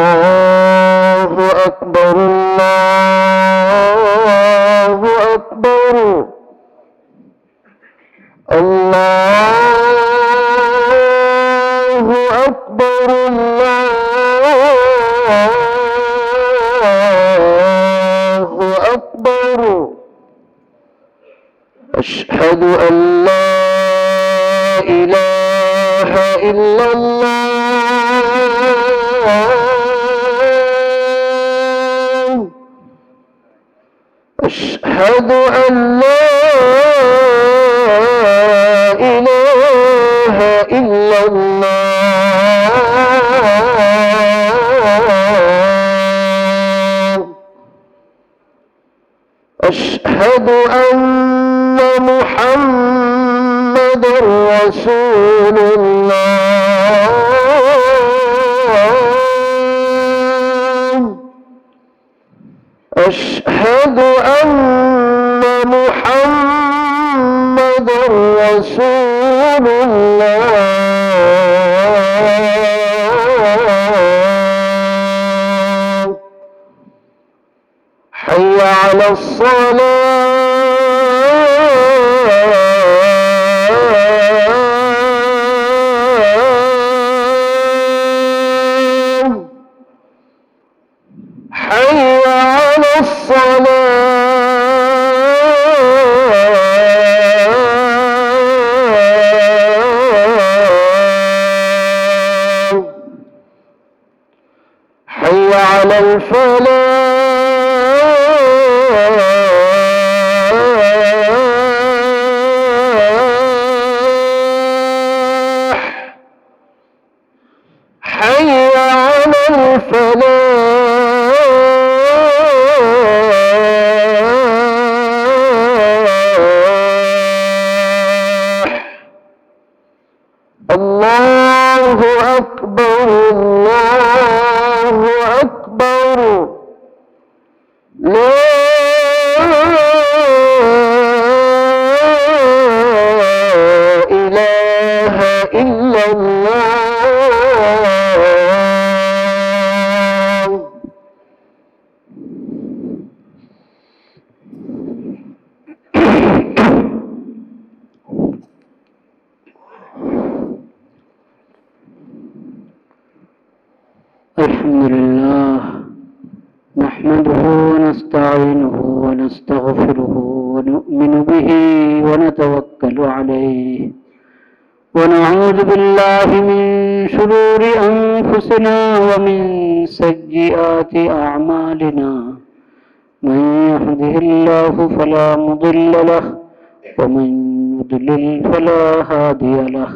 الله أكبر الله أكبر الله أكبر الله أكبر أشهد أن لا إله إلا الله أشهد أن لا إله إلا الله أشهد أن محمدًا رسول الله أشهد أن محمدًا رسول الله حي على الصلاة حي على الصلاة حي على الفلاح حي على الفلاح الله أكبر الله أكبر لا إله إلا الله الحمد لله نحمده ونستعينه ونستغفره ونؤمن به ونتوكل عليه ونعوذ بالله من شرور أنفسنا ومن سيئات أعمالنا من يهده الله فلا مضل له ومن يضلل فلا هادي له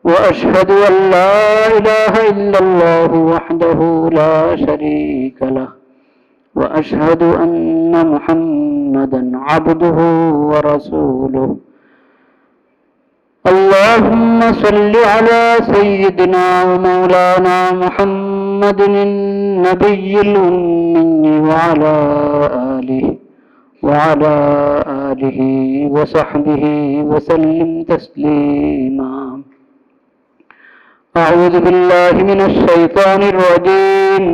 وأشهد أن لا إله إلا الله وحده لا شريك له وأشهد أن محمدًا عبده ورسوله اللهم صل على سيدنا ومولانا محمد النبي الأمي وعلى آله وصحبه وسلم تسليما أعوذ بالله من الشيطان الرجيم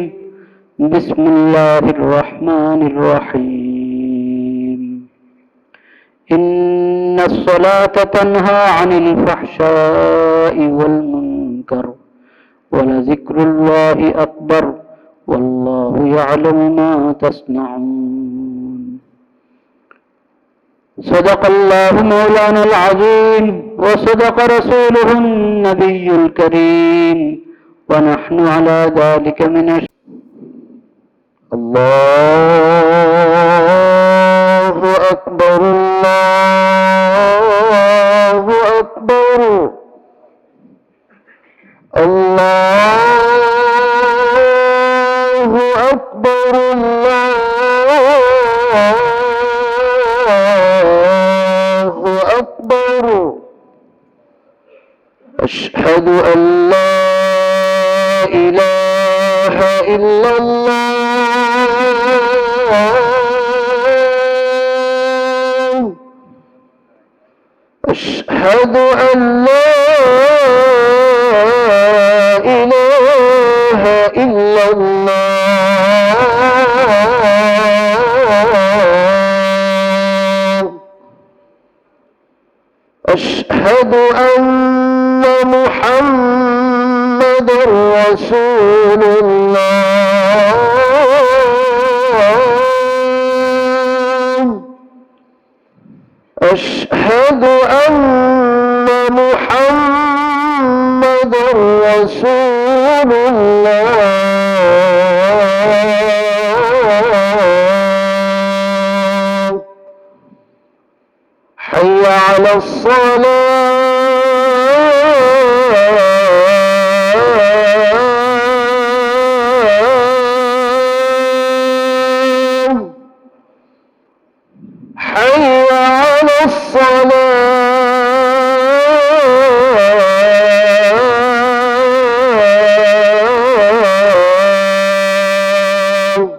بسم الله الرحمن الرحيم إن الصلاة تنهى عن الفحشاء والمنكر ولذكر الله أكبر والله يعلم ما تصنعون صدق الله مولانا العظيم وصدق رسوله النبي الكريم ونحن على ذلك من الله أكبر الله أكبر الله أكبر الله أكبر أشهد أن لا إله إلا الله أشهد أن لا إله إلا الله أشهد أن محمدا رسول الله أشهد أن محمدا رسول الله حي على الصلاة حي على الصلاة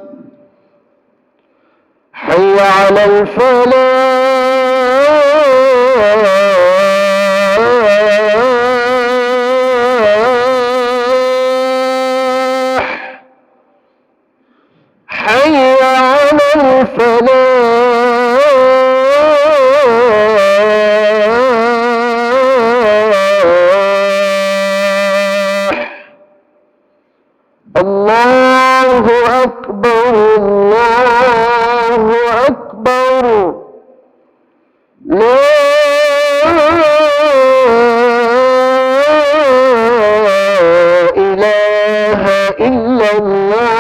حي على الفلاح حي على الفلاح الله أكبر الله أكبر لا إله إلا الله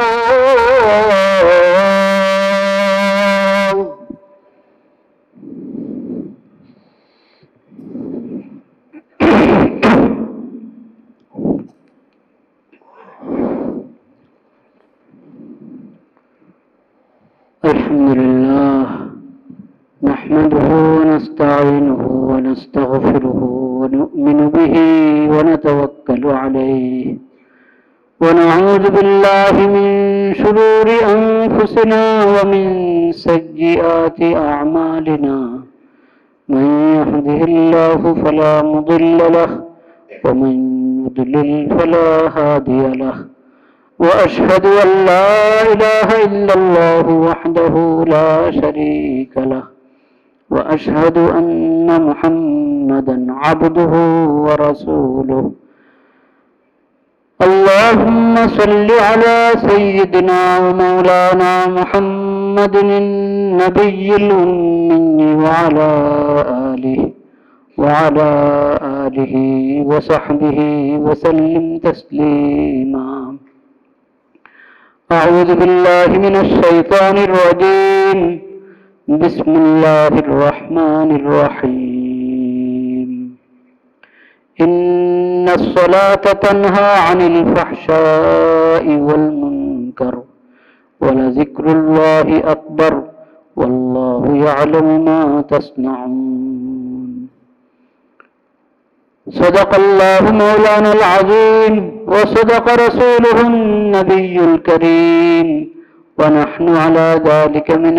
الحمد لله نحمده ونستعينه ونستغفره ونؤمن به ونتوكل عليه ونعوذ بالله من شرور أنفسنا ومن سيئات أعمالنا من يهده الله فلا مضل له ومن يضلل فلا هادي له وأشهد أن لا إله إلا الله وحده لا شريك له وأشهد أن محمدا عبده ورسوله اللهم صل على سيدنا ومولانا محمد النبي الأمي وعلى آله وصحبه وسلم تسليما أعوذ بالله من الشيطان الرجيم بسم الله الرحمن الرحيم إن الصلاة تنهى عن الفحشاء والمنكر ولذكر الله أكبر والله يعلم ما تصنعون صدق الله مولانا العظيم وصدق رسوله النبي الكريم ونحن على ذلك من